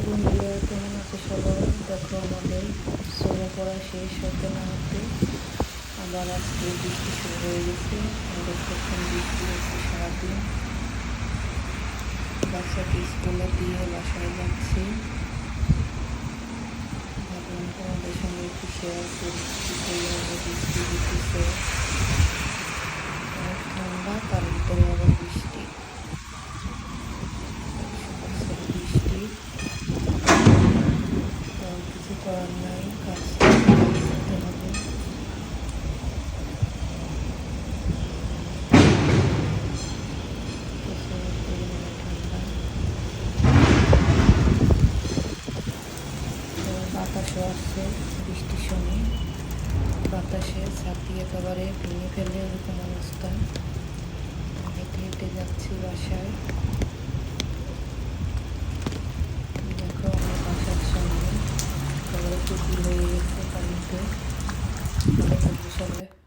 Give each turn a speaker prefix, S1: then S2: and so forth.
S1: বন্ধুরা কেমন আছে সবাই? দেখো আমাদের সোমো পড়া শেষ হতে না হতে আবার আজকে বৃষ্টি শুরু হয়ে গেছে। আমাদের প্রথম বৃষ্টি হচ্ছে সারাদিন। বাচ্চাকে স্কুলে দিয়ে বাসায় যাচ্ছি। ভাবলাম তোমাদের সঙ্গে একটু শেয়ার করি কি পরিমাণে বৃষ্টি হতেছে। অনেক ঠান্ডা, তার ভিতরে আবার বৃষ্টি। বৃষ্টি কিছু করার নাই, কাজ করতে হবে। প্রচুর পরিমাণে ঠান্ডা, বাতাসও আসছে বৃষ্টির সময়। বাতাসে ছাতি একেবারে ভেঙে ফেলে এরকম অবস্থা। হেঁটে হেঁটে যাচ্ছি বাসায়। দেখো আমার বাসার সামনে একেবারে পুকুর হয়ে গেছে পানিতে। ভালো থাকবে সবাই।